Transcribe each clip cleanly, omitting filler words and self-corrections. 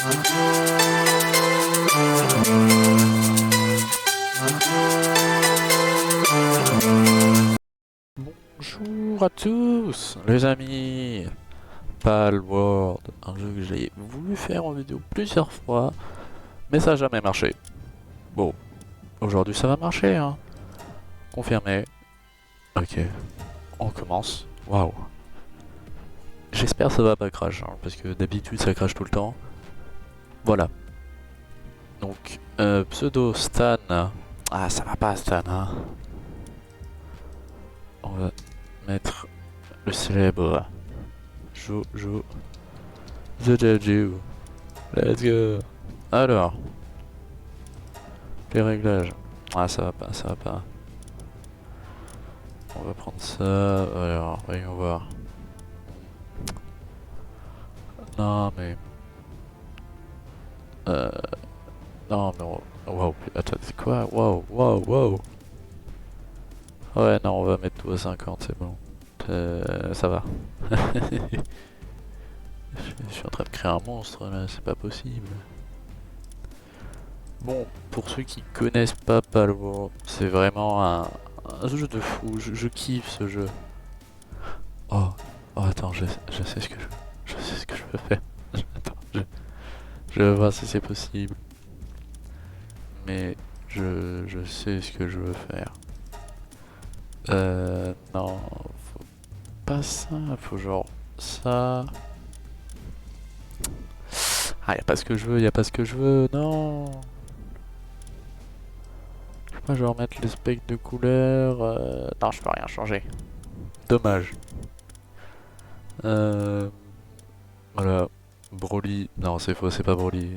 Bonjour à tous les amis, Palworld, un jeu que j'ai voulu faire en vidéo plusieurs fois, mais ça n'a jamais marché. Bon, aujourd'hui ça va marcher, hein. Confirmé. Ok, on commence. Waouh. J'espère que ça va pas crash, hein, parce que d'habitude ça crache tout le temps. Voilà. Donc, pseudo Stan. Ah, ça va pas Stan, hein. On va mettre le célèbre Jojo The Jojo. Let's go. Alors, les réglages. Ah, ça va pas, ça va pas. On va prendre ça. Alors, voyons voir. Non, mais. Euh. Non, mais. Wow, attends, c'est quoi? Wow, wow, wow. Ouais, non, on va mettre tout à 50, c'est bon. Ça va. Je suis en train de créer un monstre là, c'est pas possible. Bon, pour ceux qui connaissent pas Palworld, c'est vraiment un jeu de fou, je kiffe ce jeu. Oh, oh attends, je sais ce que je sais ce que je veux faire. Attends, je vais voir si c'est possible. Mais je sais ce que je veux faire. Non, faut pas ça, faut genre ça. Ah, y a pas ce que je veux, y a pas ce que je veux, non. Je peux pas genre mettre les specs de couleur. Non, je peux rien changer. Dommage. Voilà. Broly. Non, c'est faux, c'est pas Broly.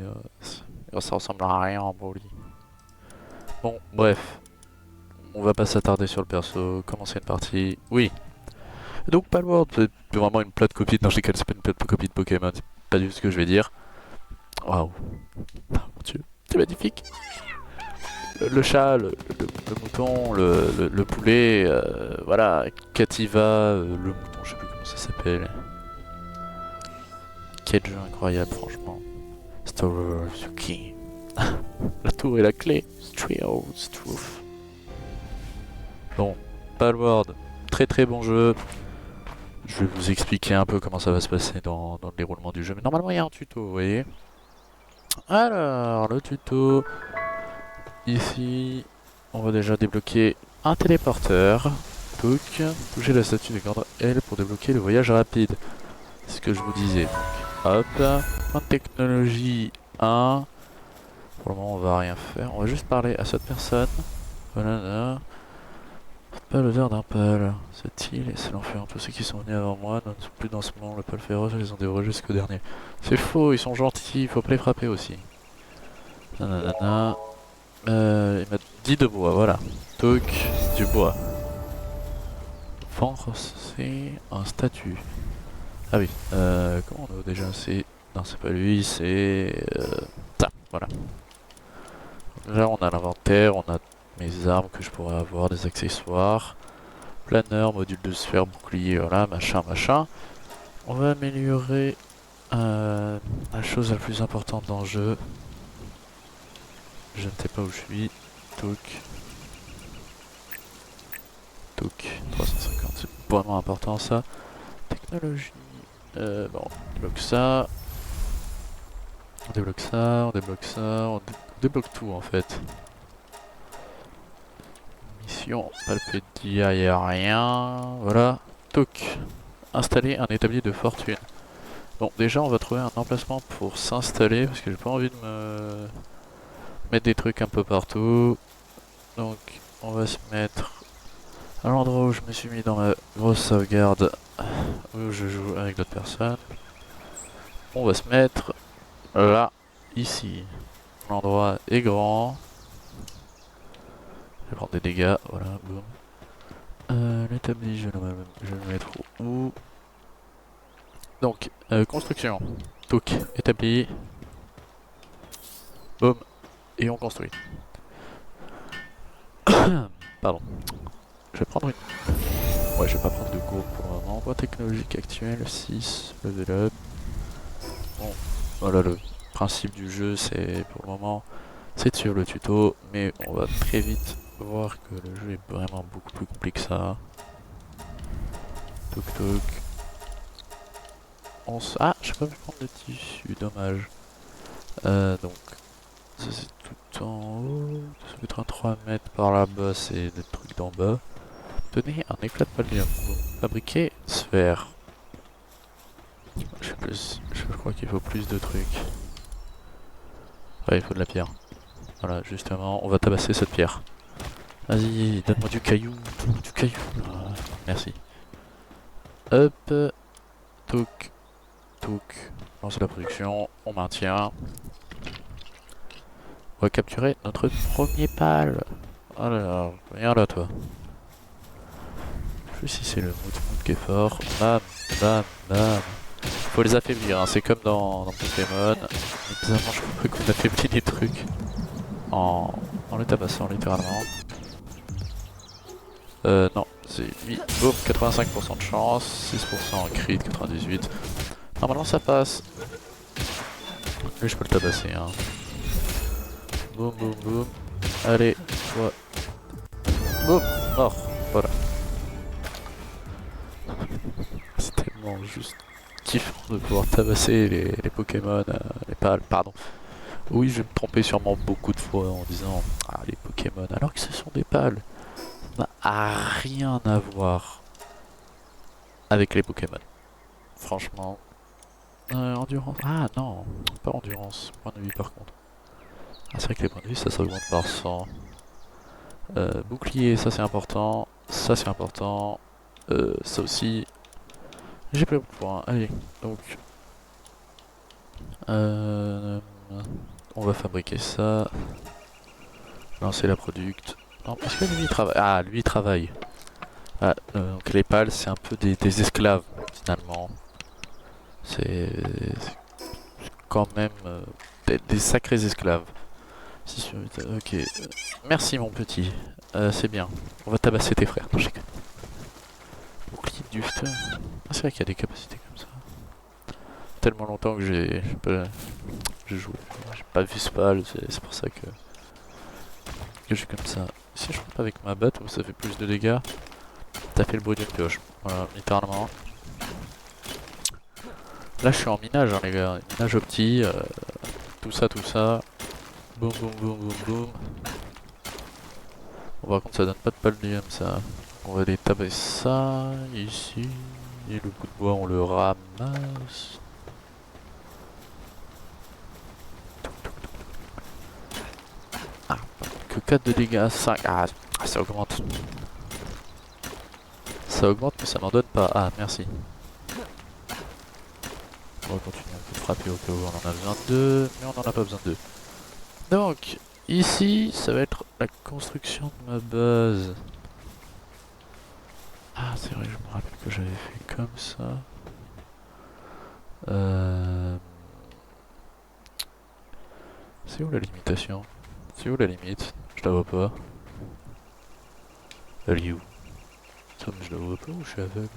Ça ressemble à rien en Broly. Bon, bref. On va pas s'attarder sur le perso. Commencer une partie. Oui. Donc, Palworld, c'est vraiment une plate copie. Non, je sais c'est pas une plate copie de Pokémon. C'est pas du tout ce que je vais dire. Waouh. Oh, mon dieu. C'est magnifique. Le chat, le mouton, le poulet, voilà, Kativa, le mouton, je sais plus comment ça s'appelle. Quel jeu incroyable, franchement. Story of the King. La tour et la clé. Trials Truth. Bon, Palworld, très très bon jeu. Je vais vous expliquer un peu comment ça va se passer dans le déroulement du jeu. Mais normalement, il y a un tuto, vous voyez. Alors, le tuto. Ici, on va déjà débloquer un téléporteur. Donc, toucher la statue de grande L pour débloquer le voyage rapide. C'est ce que je vous disais. Donc, hop, point de technologie 1. Pour le moment, on va rien faire. On va juste parler à cette personne. Voilà, là. Pas l'odeur d'un pâle. Cette île et c'est l'enfer. Tous ceux qui sont venus avant moi ne sont plus dans ce monde. Le pâle féroce, ils ont dévoré jusqu'au dernier. C'est faux, ils sont gentils. Il faut pas les frapper aussi. Nanana. Il m'a dit de bois, voilà. Donc, du bois. Vendre, c'est un statut. Ah oui, comment on a déjà c'est... Non, c'est pas lui, c'est... ça, voilà. Là, on a l'inventaire, on a mes armes que je pourrais avoir, des accessoires. Planeur, module de sphère, bouclier, voilà, machin, machin. On va améliorer la chose la plus importante dans le jeu. Je ne sais pas où je suis. Donc... 350, c'est vraiment important ça. Technologie. Bon, on débloque ça. On débloque ça, on débloque ça, on débloque tout en fait. Mission, Palpedia, y a rien. Voilà. Toc. Installer un établi de fortune. Bon, déjà on va trouver un emplacement pour s'installer parce que j'ai pas envie de me mettre des trucs un peu partout. Donc, on va se mettre à l'endroit où je me suis mis dans ma grosse sauvegarde où je joue avec d'autres personnes. On va se mettre là, ici. L'endroit est grand. Je vais prendre des dégâts, voilà, boum. L'établi, je vais le mettre où? Donc, construction. Donc, établi. Boum. Et on construit. Pardon. Je vais prendre une... Ouais, je vais pas prendre de cours pour le moment. Voie technologique actuelle, 6, level up. Bon, voilà le principe du jeu, c'est pour le moment, c'est de suivre le tuto, mais on va très vite voir que le jeu est vraiment beaucoup plus compliqué que ça. Toc toc. Ah, j'ai pas pu prendre de tissu, dommage. Donc, ça c'est tout en haut. Ça peut être un 3 mètres par là-bas, c'est des trucs d'en bas. Donner un éclat de palmium. Fabriquer sphère. Je crois qu'il faut plus de trucs. Ouais, il faut de la pierre. Voilà, justement, on va tabasser cette pierre. Vas-y, donne-moi du caillou. Du caillou. Ah, merci. Hop. Touk. Touk. Lance la production. On maintient. On va capturer notre premier pal. Alors, viens là, toi. Je sais si c'est le mout qui est fort. Bam, bam, bam. Faut les affaiblir, hein. C'est comme dans Pokémon. Bizarrement, je crois qu'on affaiblit les trucs en les tabassant littéralement. Non, c'est lui. Boum, 85% de chance, 6% crit, 98. Normalement ça passe. Lui je peux le tabasser, hein. Boum, boum, boum. Allez, toi. Boum, mort. Voilà. C'est tellement juste kiffant de pouvoir tabasser les Pokémon, les pales, pardon. Oui, je vais me tromper sûrement beaucoup de fois en disant ah les Pokémon, alors que ce sont des pales. Ça n'a rien à voir avec les Pokémon. Franchement. Endurance. Ah non, pas endurance. Point de vie par contre. Ah, c'est vrai que les points de vie ça augmente par 100. Bouclier, ça c'est important. Ça c'est important. Ça aussi. J'ai pas de points. Allez, donc. On va fabriquer ça. Lancer la product. Non, est-ce que lui il travaille? Ah, lui il travaille. Ah, donc les pales c'est un peu des esclaves finalement. C'est quand même des sacrés esclaves. Ok. Merci mon petit. C'est bien. On va tabasser tes frères. Non, je déconne. Bouclier de duft. Ah, c'est vrai qu'il y a des capacités comme ça. Tellement longtemps que j'ai joué. J'ai pas vu Spal, c'est pour ça que je suis comme ça. Si je frappe avec ma batte, ça fait plus de dégâts. T'as fait le bruit d'une pioche. Voilà, littéralement. Là je suis en minage, hein, les gars. Minage opti. Tout ça, tout ça. Boum, boum, boum, boum, boum. Bon, par contre, ça donne pas de palmium, ça. On va aller taper ça, ici. Et le bout de bois, on le ramasse. Ah, que 4 de dégâts, 5. Ah, ça augmente. Ça augmente, mais ça n'en donne pas. Ah, merci. On va continuer un peu de frapper au cas où on en a besoin de 2, mais on n'en a pas besoin de 2. Donc, ici, ça va être la construction de ma base. Ah, c'est vrai, je me rappelle que j'avais fait comme ça. C'est où la limitation? C'est où la limite? Je la vois pas. Elle est où? Je la vois pas ou je suis aveugle?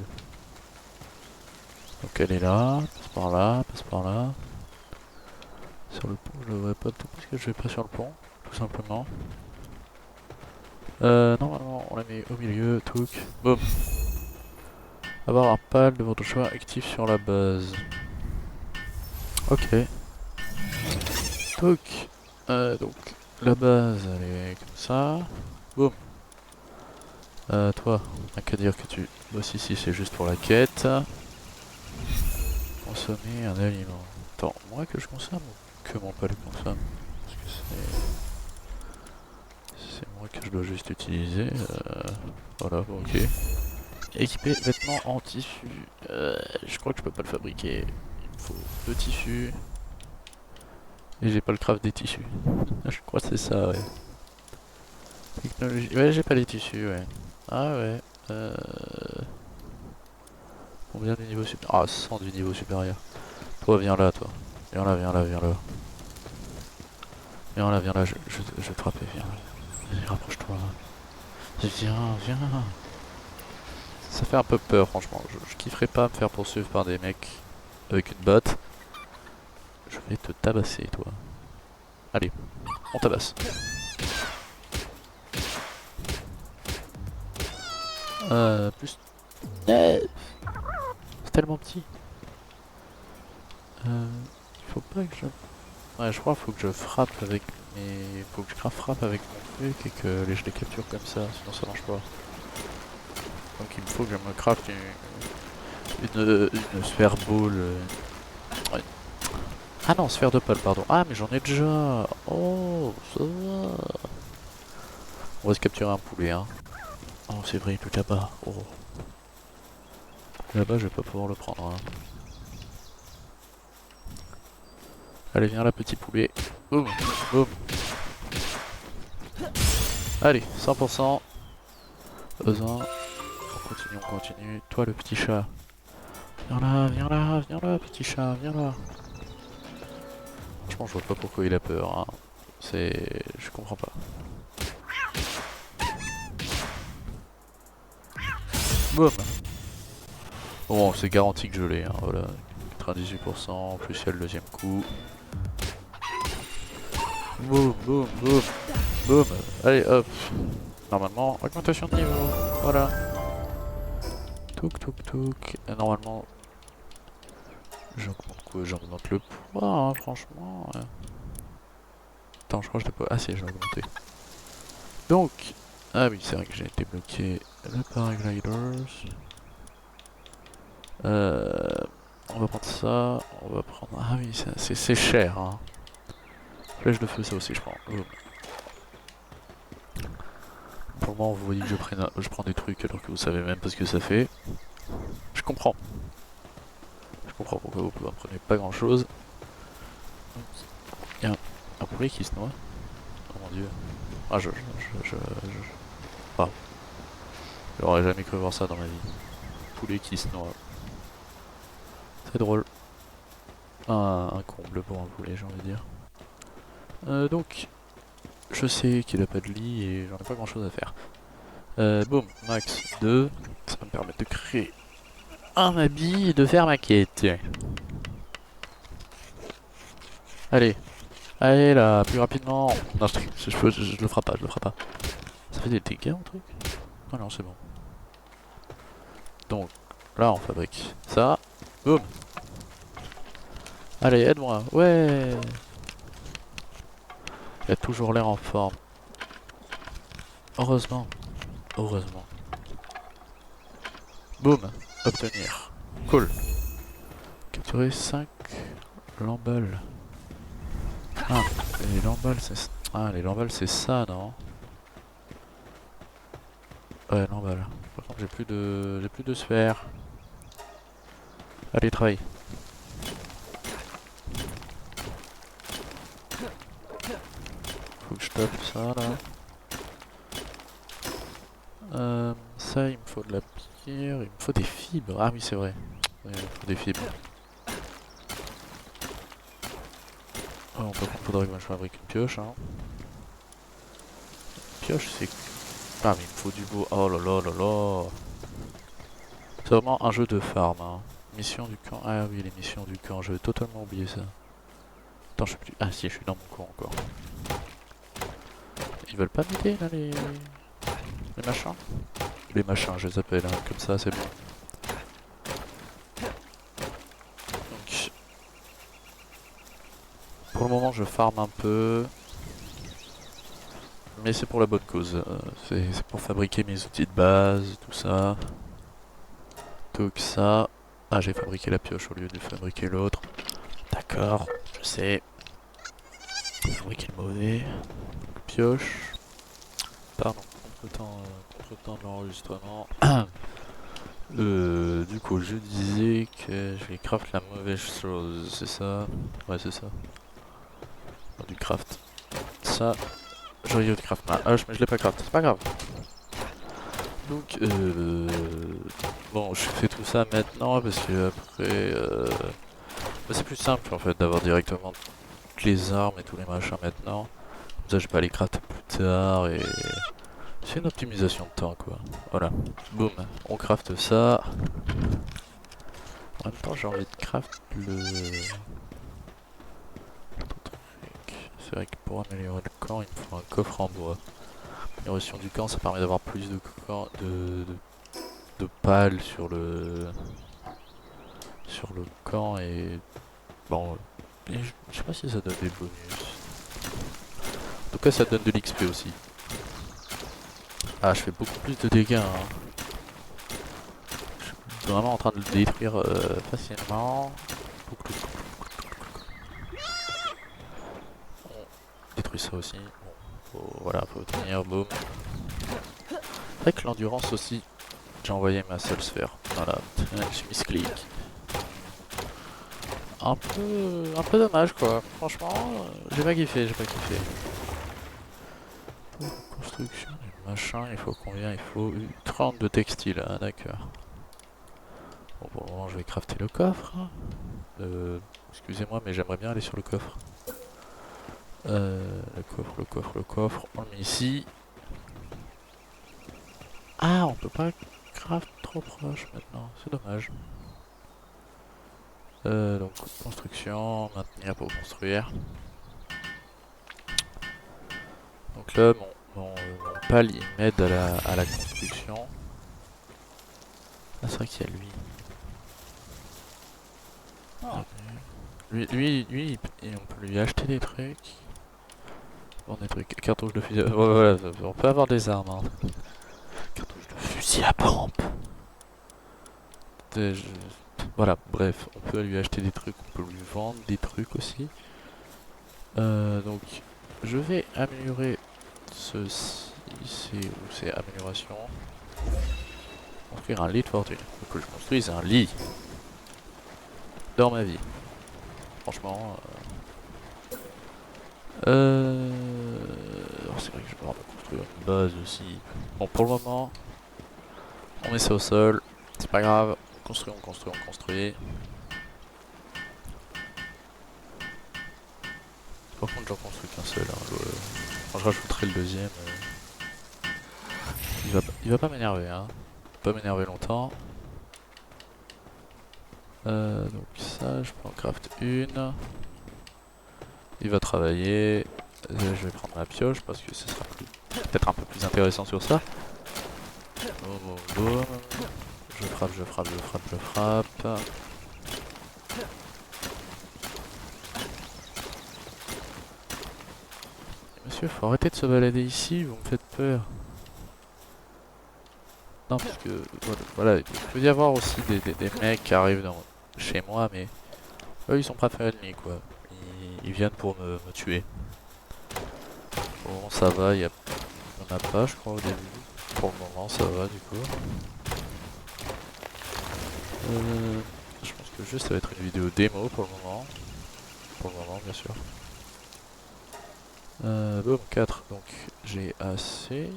Donc elle est là, passe par là, passe par là. Sur le pont, je la vois pas. Peut-être parce que je vais pas sur le pont, tout simplement. Normalement, on la met au milieu, touk, boum. Avoir un pal de votre choix actif sur la base. Ok. Touk. Donc, la base, elle est comme ça. Boum. Toi, on a qu'à dire que tu bosses ici, c'est juste pour la quête. Consommer un aliment. Attends, moi que je consomme ou que mon pal consomme? Parce que c'est moi que je dois juste utiliser. Voilà, bon, ok. Équiper vêtements en tissu. Je crois que je peux pas le fabriquer. Il me faut 2 tissus. Et j'ai pas le craft des tissus. Je crois que c'est ça, ouais. Technologie. Ouais, j'ai pas les tissus, ouais. Ah ouais. Combien du niveau supérieur? Ah, 100 du niveau supérieur. Toi, viens là, toi. Viens là, viens là, viens là. Viens là, viens là, je vais te frapper, viens là. Vas-y, rapproche-toi. Viens, viens. Ça fait un peu peur, franchement. Je kifferais pas me faire poursuivre par des mecs avec une botte. Je vais te tabasser, toi. Allez, on tabasse. Plus... C'est tellement petit. Il faut pas que je... Ouais, je crois qu'il faut que je frappe avec mes... Faut que je frappe avec mon truc et que je les capture comme ça, sinon ça marche pas. Donc il me faut que je me craft une sphère ball. Ouais. Ah non, sphère de pole, pardon. Ah, mais j'en ai déjà. Oh, ça va. On va se capturer un poulet, hein. Oh, c'est vrai, le là-bas. Oh. Là-bas, je vais pas pouvoir le prendre, hein. Allez, viens là, petit poulet. Boum, boum. Allez, 100%. Besoin. On continue. Toi, le petit chat. Viens là, viens là, viens là, petit chat, viens là. Franchement, je vois pas pourquoi il a peur, hein. C'est... Je comprends pas. Boum. Bon, c'est garanti que je l'ai, hein, voilà. 98%, plus il y a le deuxième coup. Boum, boum, boum, boum. Allez, hop. Normalement, augmentation de niveau. Voilà. Touk, touk, touk. Et normalement, j'augmente quoi? J'augmente le poids, hein, franchement. Attends, je crois que je l'ai pas... Ah si, j'ai augmenté. Donc, ah oui, c'est vrai que j'ai été bloqué le paragliders. On va prendre ça, on va prendre... Ah oui, c'est cher, hein. Flèche de feu, ça aussi, je prends. Oh. Pour le moment, vous voyez que je prends des trucs alors que vous savez même pas ce que ça fait. Je comprends. Je comprends pourquoi vous ne prenez pas grand chose. Il y a un poulet qui se noie. Oh mon dieu. Ah, Ah. J'aurais jamais cru voir ça dans ma vie. Poulet qui se noie. C'est drôle. Un comble pour un poulet, j'ai envie de dire. Donc, je sais qu'il a pas de lit et j'en ai pas grand chose à faire. Boum, max 2. Ça va me permettre de créer un habit et de faire ma quête. Allez, allez là, plus rapidement. Non, je le ferai pas, je le ferai pas. Ça fait des dégâts mon truc? Oh non, c'est bon. Donc, là on fabrique ça. Boum. Allez, aide-moi. Ouais. Il a toujours l'air en forme. Heureusement. Heureusement. Boum. Obtenir. Cool. Capturer 5 lamballes. Ah, les lamballes c'est... Ah, les lamballes c'est ça, non? Ouais, lamballes. Par contre, j'ai plus de sphères. Allez, travaille. Faut que je tape ça, là. Ça, il me faut de la pierre, il me faut des fibres. Ah oui, c'est vrai. Ouais, il me faut des fibres. Oh, par contre, faudrait que je fabrique une pioche, hein. Une pioche, c'est... Ah, mais il me faut du beau... Oh là là là là. C'est vraiment un jeu de farm, hein. Mission du camp... Ah oui, les missions du camp, j'avais totalement oublié ça. Attends, je suis plus... Ah si, je suis dans mon camp encore. Ils veulent pas m'aider, là, les machins? Les machins, je les appelle, hein. Comme ça, c'est bon. Donc... Pour le moment, je farm un peu. Mais c'est pour la bonne cause. C'est pour fabriquer mes outils de base, tout ça. Tout ça. Ah, j'ai fabriqué la pioche au lieu de fabriquer l'autre. D'accord, je sais. Fabriquer le mauvais. Pioche. Pardon, contre-temps de l'enregistrement. Du coup, je disais que je vais craft la mauvaise chose, c'est ça? Ouais, c'est ça. Du craft. Ça. J'aurais dû craft ma hache, mais je l'ai pas craft, c'est pas grave. Donc, bon, je fais tout ça maintenant parce que après, bah, c'est plus simple en fait d'avoir directement toutes les armes et tous les machins maintenant. Comme ça, je peux aller craft plus tard et c'est une optimisation de temps quoi. Voilà, boum, on craft ça. En même temps, j'ai envie de craft le... C'est vrai que pour améliorer le camp, il me faut un coffre en bois. L'amélioration du camp, ça permet d'avoir plus de pales sur le camp et bon, et je sais pas si ça donne des bonus. En tout cas, ça donne de l'XP aussi. Ah, je fais beaucoup plus de dégâts. Hein. Je suis vraiment en train de le détruire facilement. On détruit ça aussi. Bon, voilà, faut tenir, boum. Avec l'endurance aussi, j'ai envoyé ma seule sphère. Voilà, je suis misclick. Un peu dommage quoi. Franchement, j'ai pas kiffé, Pour la construction du machin, il faut combien? Il faut 30 de textile, ah d'accord. Bon, pour le moment, je vais crafter le coffre. Excusez-moi, mais j'aimerais bien aller sur le coffre. Le coffre, on le met ici. Ah, on peut pas craft trop proche maintenant, c'est dommage. Donc, construction, maintenir pour construire. Donc là, mon pal, il m'aide à la construction. Ah, c'est vrai qu'il y a lui. Ah. Lui, on peut lui acheter des trucs. Bon, des trucs, cartouche de fusil. Voilà, on peut avoir des armes. Hein. Cartouche de fusil à pompe. Voilà, bref, on peut lui acheter des trucs, on peut lui vendre des trucs aussi. Donc, je vais améliorer ceci. C'est amélioration. Construire un lit de fortune. Faut que je construise un lit dans ma vie. Franchement. C'est vrai que je vais devoir me construire une base aussi. Bon, pour le moment, on met ça au sol. C'est pas grave. On construit. Par contre, j'en construis qu'un seul. Hein. Quand je rajouterai le deuxième, il va pas m'énerver. Hein. Il va pas m'énerver longtemps. Donc ça, je peux en craft une. Il va travailler. Je vais prendre ma pioche parce que ce sera peut-être un peu plus intéressant sur ça. Boum, boum, boum. Je frappe. Monsieur, faut arrêter de se balader ici, vous me faites peur. Non, parce que voilà, il peut y avoir aussi des mecs qui arrivent chez moi, mais eux ils sont prêts à faire ennemi quoi. Ils viennent pour me tuer. Bon, ça va, il y en a pas, je crois, au début. Pour le moment, ça va du coup. Je pense que juste ça va être une vidéo démo pour le moment. Pour le moment, bien sûr. Boom, 4. Donc j'ai assez.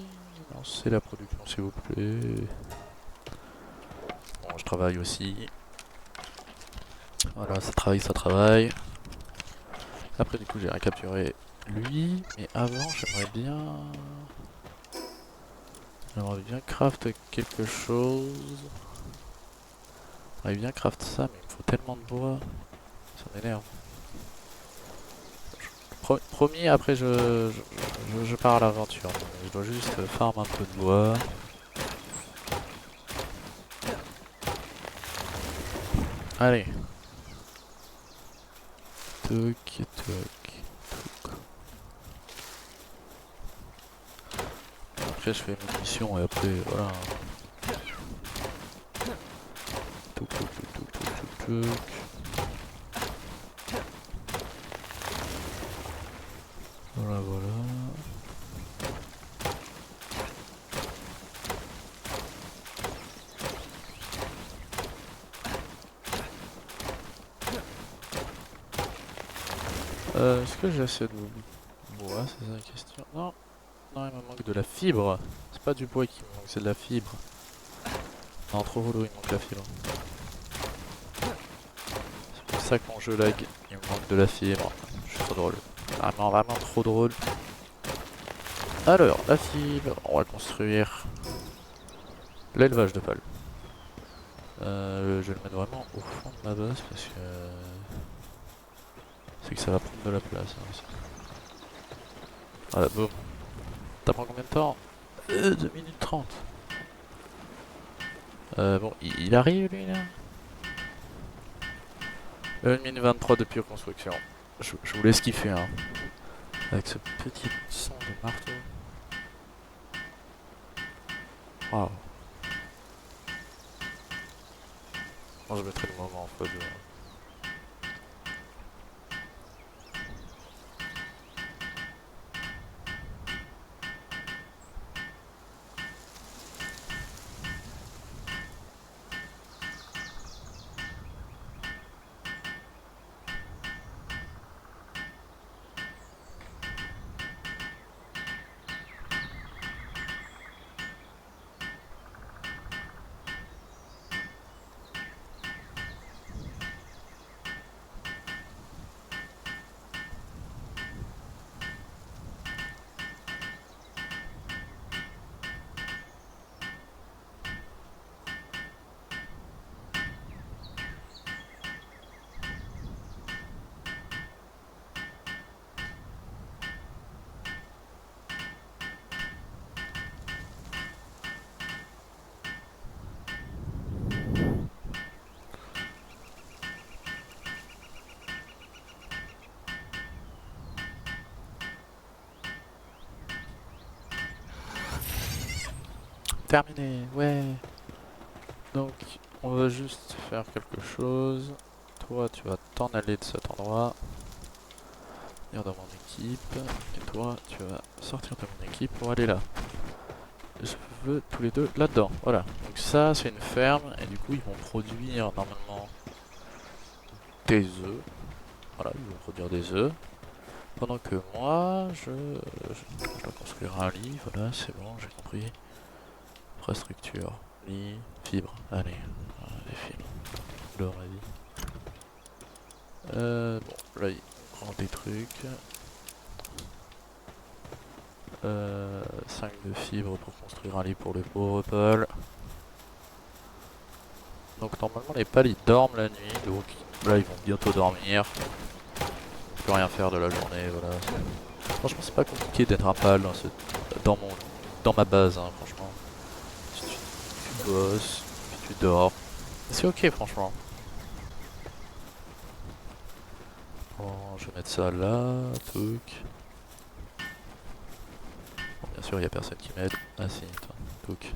Lancez la production s'il vous plaît. Bon, je travaille aussi. Voilà, ça travaille. Après du coup j'ai recapturé lui. Mais avant j'aimerais bien craft quelque chose. J'aimerais bien craft ça mais il me faut tellement de bois. Ça m'énerve. Promis, après je pars à l'aventure. Je dois juste farm un peu de bois. Allez. Toc. Après je fais mes missions et après voilà. Toc. Voilà. Est-ce que j'ai assez de bois? C'est ça la question. Non, il me manque de la fibre. C'est pas du bois qui me manque, c'est de la fibre. Non, trop relou, il me manque la fibre. C'est pour ça que mon jeu lag, il me manque de la fibre. Je suis trop drôle. Vraiment trop drôle. Alors, la fibre, on va construire l'élevage de pales. Je vais le mettre vraiment au fond de ma base parce que c'est que ça va prendre de la place. Hein, Voilà, boum. Ça prend combien de temps 2 minutes 30. Bon, il arrive lui là 1 minute 23 depuis construction. Je vous laisse kiffer hein. Avec ce petit son de marteau. Waouh. Moi je mettrai le moment en x2. Terminé, ouais. Donc, on va juste faire quelque chose. Toi, tu vas t'en aller de cet endroit. Venir dans mon équipe. Et toi, tu vas sortir de mon équipe pour aller là. Je veux tous les deux là-dedans. Voilà. Donc ça, c'est une ferme. Et du coup, ils vont produire normalement des œufs. Voilà, ils vont produire des œufs. Pendant que moi, je dois construire un lit. Voilà, c'est bon, j'ai compris. Infrastructure. Lit, fibre. Allez, les fibres. L'or, on a dit. Bon, là, il prend des trucs. 5 de fibres pour construire un lit pour les pauvres pâles. Donc normalement les pâles ils dorment la nuit, donc là ils vont bientôt dormir. Je peux rien faire de la journée, voilà. Franchement c'est pas compliqué d'être un pâle dans ma base, hein, franchement. Tu bosses, puis tu dors. C'est ok franchement. Bon, je vais mettre ça là, truc. Bon, bien sûr il y a personne qui m'aide. Ah si, attends, truc.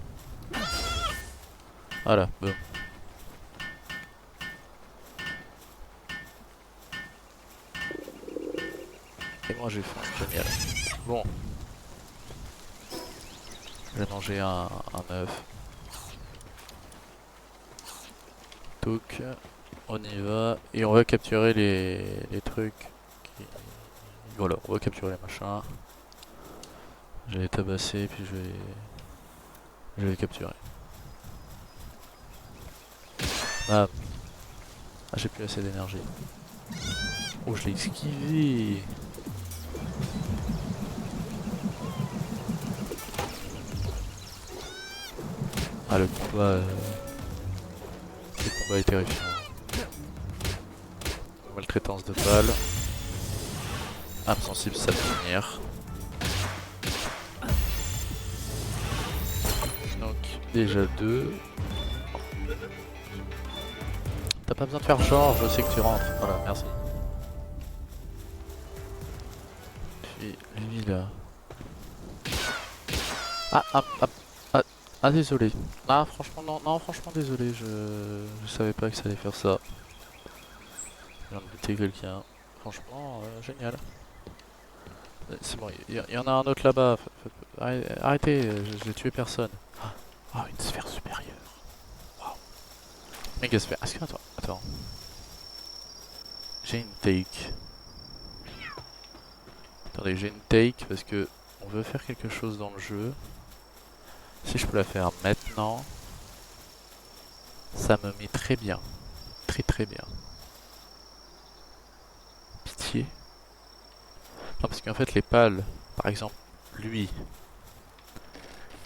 Voilà, boum. Et moi j'ai faim, génial. Bon. Je vais manger un œuf. Donc, on y va. Et on va capturer les trucs. Voilà, on va capturer les machins. Je vais les tabasser, puis je vais les capturer. Ah, j'ai plus assez d'énergie. Oh, je l'ai esquivé. Ah, le combat est terrifiant. Maltraitance de balle. Âme sensible, ça peut venir. Donc, déjà 2. T'as pas besoin de faire genre, je sais que tu rentres. Voilà, merci. Puis lui là. Ah, désolé. Ah franchement non franchement désolé, je savais pas que ça allait faire ça. Je viens de buter quelqu'un. Franchement génial. C'est bon, il y en a un autre là-bas. Arrêtez, j'ai tué personne. Ah, une sphère supérieure. Waouh. Méga sphère. Est-ce que attends. J'ai une take. Attendez, j'ai une take parce que on veut faire quelque chose dans le jeu. Si je peux la faire maintenant, ça me met très bien. Très bien. Pitié. Non, parce qu'en fait, les pales, par exemple, lui,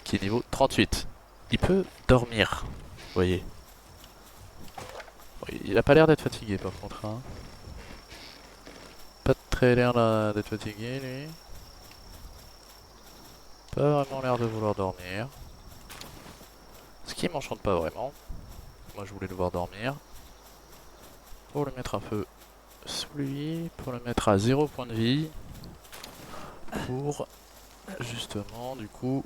qui est niveau 38, il peut dormir. Vous voyez. Bon, il a pas l'air d'être fatigué par contre. Hein. Pas très l'air d'être fatigué lui. pas vraiment l'air de vouloir dormir. Ce qui m'enchante pas vraiment. Moi je voulais le voir dormir. Pour le mettre un peu sous lui, pour le mettre à 0 point de vie. Pour justement du coup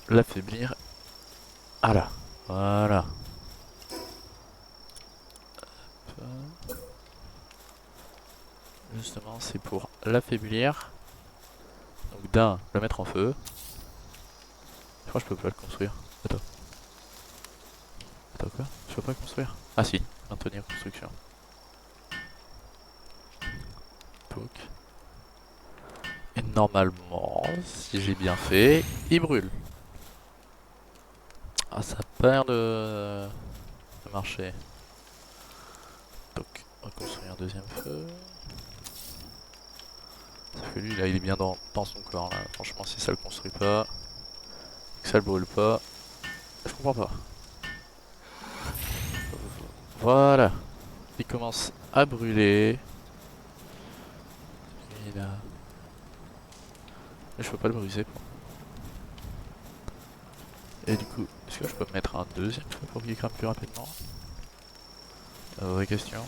l'affaiblir. Ah là, voilà. Hop. Justement c'est pour l'affaiblir. Donc d'un, le mettre en feu. Je crois que je peux pas le construire. Attends. Attends quoi? Je peux pas construire? Ah si, maintenir construction. Donc. Et normalement, si j'ai bien fait, il brûle. Ah ça a pas l'air de marcher. Donc on va construire un deuxième feu. Sauf que lui là il est bien dans son corps là. Franchement si ça le construit pas, que ça le brûle pas, je comprends pas. Voilà. Il commence à brûler. Il a... Mais je peux pas le briser. Et du coup, est-ce que je peux mettre un deuxième feu pour qu'il crame plus rapidement? Vraie question.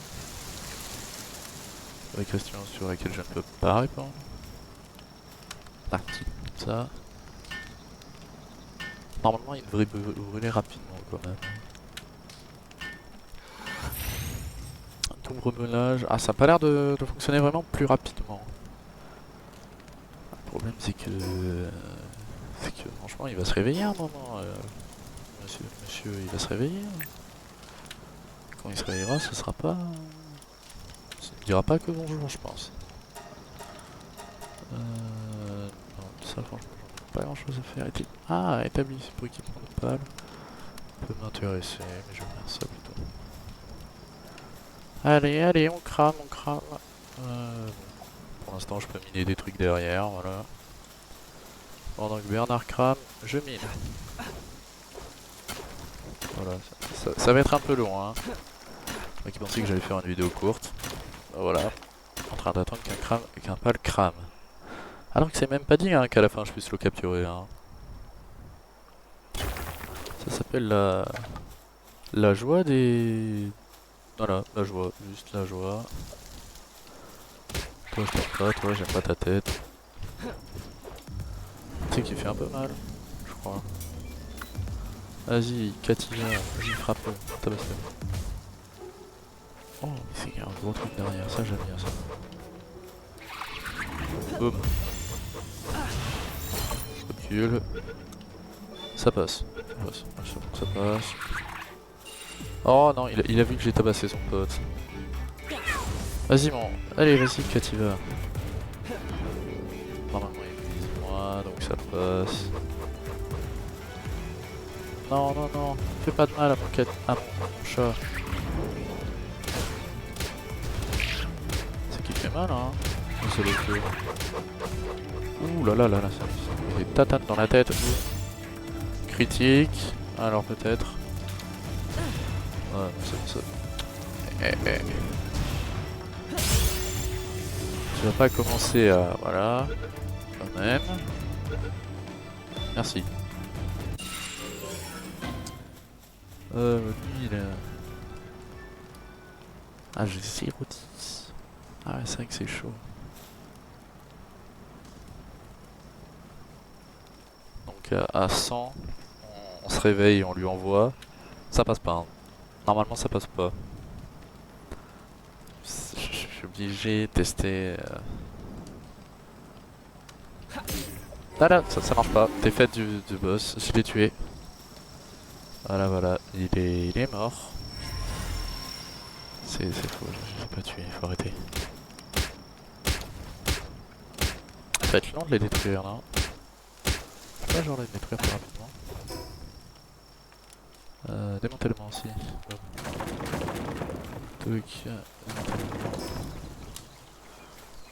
Vraie question sur laquelle je ne peux pas répondre. Parti. Ça. Normalement il devrait brûler rapidement quand même. Tout brûlage. Ah ça a pas l'air de fonctionner vraiment plus rapidement. Le problème c'est que franchement il va se réveiller à un moment. Monsieur il va se réveiller. Quand il se réveillera ce sera pas... Ça ne dira pas que bonjour je pense. Non, ça franchement j'en ai pas grand chose à faire. Ah établi pour équipement de pales. Peut m'intéresser mais je vais faire ça plutôt. Allez, allez, on crame, on crame. Pour l'instant, je peux miner des trucs derrière, voilà. Pendant que Bernard crame, je mine. Voilà, ça va être un peu long, hein. Moi qui pensais que j'allais faire une vidéo courte. Voilà, en train d'attendre qu'un pal crame. Alors que c'est même pas dit hein, qu'à la fin je puisse le capturer. Hein. Ça s'appelle la joie des... Voilà, la joie, juste la joie. Toi je t'aime pas, toi j'aime pas ta tête. Tu sais qu'il fait un peu mal, je crois. Vas-y, Katia, vas-y frappe-le, tabasse-le. Oh, c'est un gros truc derrière, ça j'aime bien ça. Boum. Recule. Ça passe. Ça passe. Oh non, il a vu que j'ai tabassé son pote. Vas-y mon... Allez, vas-y Kativa. Normalement il vise moi, donc ça passe. Non, non, non. Fais pas de mal à mon chat. C'est qu'il fait mal, hein. C'est le feu. Ouh là là là là, ça me des tatanes dans la tête. Critique. Alors peut-être. Ouais, ça. Tu vas pas commencer à... Voilà. Quand même. Merci. Lui il a... Ah j'ai 0,10. Ah ouais c'est vrai que c'est chaud. Donc à 100, on se réveille et on lui envoie. Ça passe pas. Hein. Normalement ça passe pas. Je suis obligé de tester... Ah là, ça marche pas. T'es fait du boss, je l'ai tué. Voilà, il est mort. C'est faux, je l'ai pas tué, il faut arrêter. Ça va être long de les détruire, non? Je peux pas genre les détruire plus rapidement. Démantèlement aussi.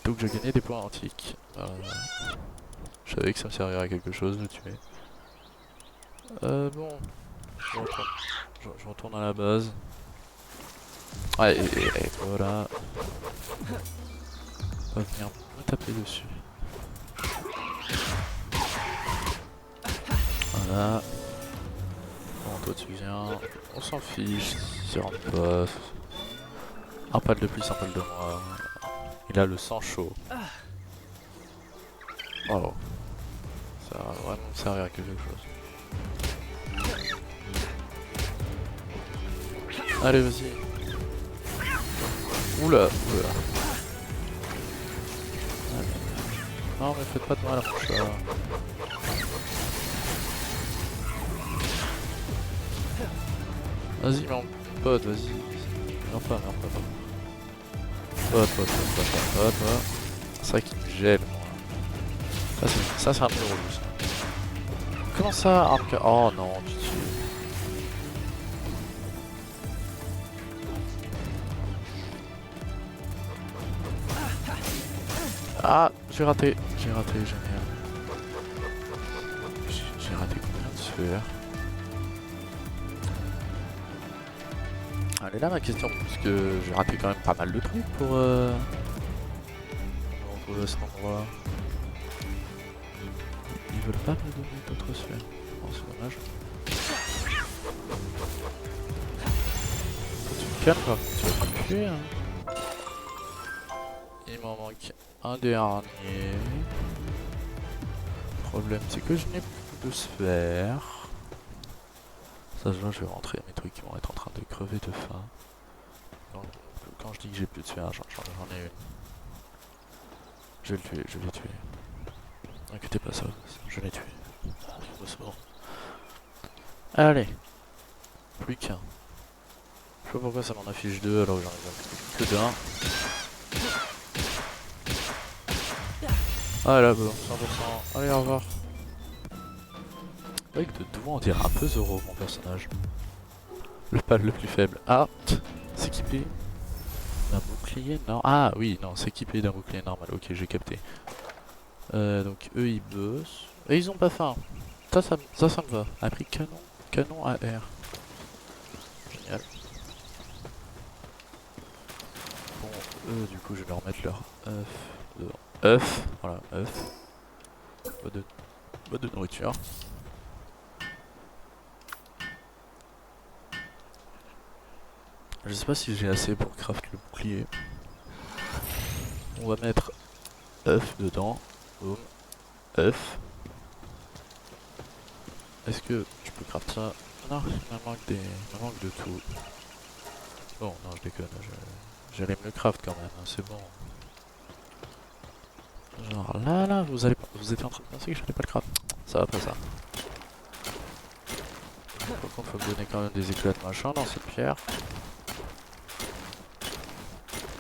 Donc j'ai gagné des points antiques. Je savais que ça me servirait à quelque chose de le tuer. Bon. Je retourne à la base. Ouais, et voilà. On va venir me taper dessus. là. Bon, toi tu viens. On s'en fiche, s'il rentre pas. Un pal de plus, un pal de moins. Il a le sang chaud. Oh. Ça va vraiment me servir à quelque chose. Allez, vas-y. Oula, oula. Non, mais faites pas de mal à mon chat. Vas-y, mon pote, vas-y. Meurs pas, meurs pas. Pote. C'est vrai qu'il me gèle, moi. Ça c'est un peu relou, ça. Comment ça, arme. Oh non, pitié. Ah, j'ai raté, génial. J'ai raté combien de sphères? Elle est là ma question, parce que j'ai raté quand même pas mal de trucs pour me retrouver à cet endroit. Ils veulent pas me donner d'autres sphères. Oh, c'est dommage. Tu me calmes pas, tu vas pas me tuer, hein. Il m'en manque un dernier. Le problème c'est que je n'ai plus de sphères. Ça je vois, je vais rentrer mes trucs qui vont être en train de crever de faim. Quand je dis que j'ai plus de sphères, j'en ai une. Je vais le tuer, je vais le tuer. N'inquiétez pas ça, je l'ai tué. C'est bon. Allez. Plus qu'un. Je sais pas pourquoi ça m'en affiche deux alors que j'en ai que d'un. Ah là, bon, 100%. Allez, au revoir. Avec de doigts, on dirait un peu Zoro, mon personnage. Le pal le plus faible. Ah, s'équiper d'un bouclier non. Ah oui, non, s'équiper d'un bouclier normal. Ok, j'ai capté. Donc eux ils bossent. Et ils ont pas faim. Ça me va. Appris canon AR. Génial. Bon, eux du coup je vais leur mettre leur œuf dedans. œuf, voilà, œuf. Mode de nourriture. Je sais pas si j'ai assez pour craft le bouclier. On va mettre œuf dedans. Boum. œuf. Est-ce que je peux craft ça? Non, il me manque de tout. Bon, non, je déconne. J'allais me le craft quand même, hein, c'est bon. Genre là, vous étiez en train de penser que j'allais pas le craft. Ça va pas ça. Faut me donner quand même des éclats de machin dans cette pierre.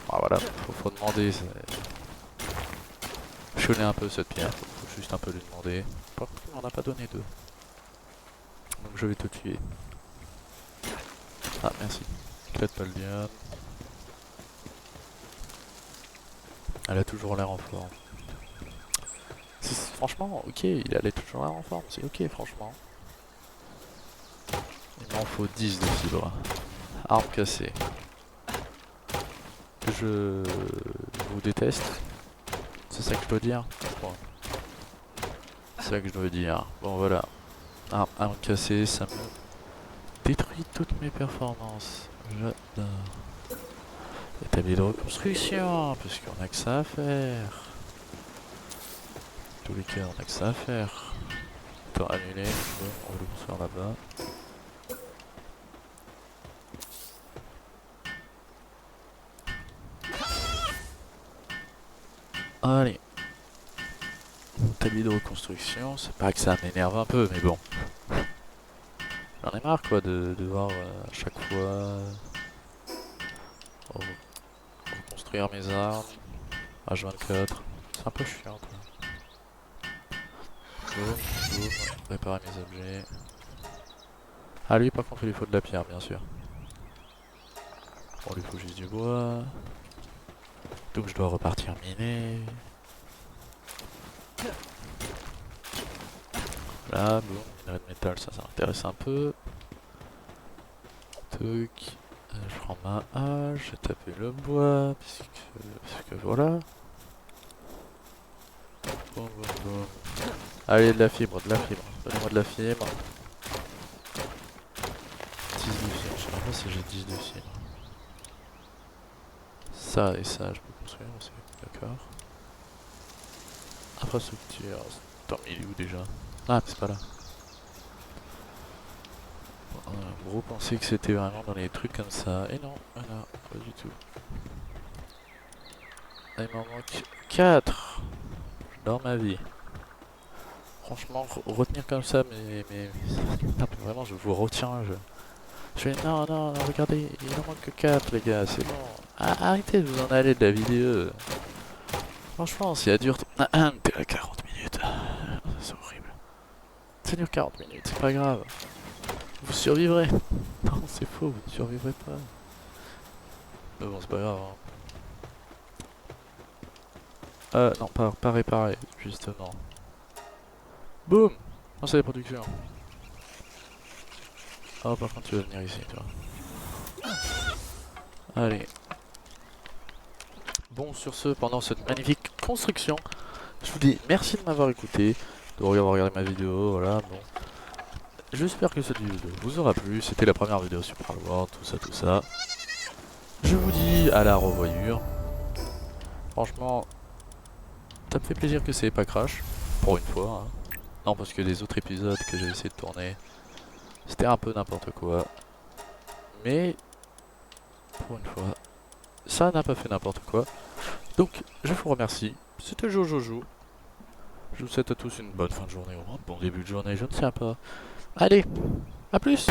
Ah voilà, faut demander. Je connais un peu cette pierre, faut juste un peu lui demander. Par contre, il m'en a pas donné deux. Donc je vais te tuer. Ah merci. Éclat de paldium. Elle a toujours l'air en forme. Franchement, ok, il allait toujours l'air en forme, c'est ok franchement. Il m'en faut 10 de fibre. Arme cassée. Je vous déteste. C'est ça que je dois dire. Bon. C'est ça que je dois dire. Bon voilà. Arme cassée, ça me détruit toutes mes performances. J'adore. Établi de reconstruction, parce qu'on a que ça à faire. Dans tous les cas, on a que ça à faire. Temps annulé, bon, on va le construire là-bas. Allez. Établi de reconstruction, c'est pas que ça m'énerve un peu, mais bon. J'en ai marre quoi de devoir à chaque fois reconstruire mes armes. H24, c'est un peu chiant quoi. Boum, boum, réparer mes objets. Ah lui par contre il lui faut de la pierre bien sûr. Bon, il lui faut juste du bois. Donc je dois repartir miner. Là, bon, minerai de métal, ça m'intéresse un peu. Truc. Je prends ma hache, j'ai tapé le bois, puisque voilà. Boum, boum, boum. Allez, de la fibre, de la fibre. Donnez-moi de la fibre. 10 de fibre, je sais pas si j'ai 10 de fibre. Ça et ça, je peux construire aussi. D'accord. Infrastructure. Attends, il est où déjà? Ah, c'est pas là. Gros, pensez que c'était vraiment dans les trucs comme ça. Et non, voilà, pas du tout. Ah, il m'en manque 4 dans ma vie. Franchement, retenir comme ça, mais non, vraiment, je vous retiens. Je fais non, non, non, regardez, il en manque que 4 les gars, c'est bon. Ah, arrêtez de vous en aller de la vidéo. Franchement, si elle dure. T'es à 40 minutes. C'est horrible. Ça dure 40 minutes, c'est pas grave. Vous survivrez. Non, c'est faux, vous ne survivrez pas. Mais bon, c'est pas grave. Non, pas réparer, justement. Boum! Lancer la production. Oh, par contre, tu vas venir ici, toi. Allez. Bon, sur ce, pendant cette magnifique construction, je vous dis merci de m'avoir écouté, de avoir regardé ma vidéo, voilà, bon. J'espère que cette vidéo vous aura plu, c'était la première vidéo sur Palworld, tout ça. Je vous dis à la revoyure. Franchement, ça me fait plaisir que c'est pas crash, pour une fois. Hein. Non, parce que les autres épisodes que j'ai essayé de tourner, c'était un peu n'importe quoi. Mais, pour une fois, ça n'a pas fait n'importe quoi. Donc, je vous remercie. C'était Jojojo. Je vous souhaite à tous une bonne fin de journée, ou un bon début de journée, je ne sais pas. Allez, à plus!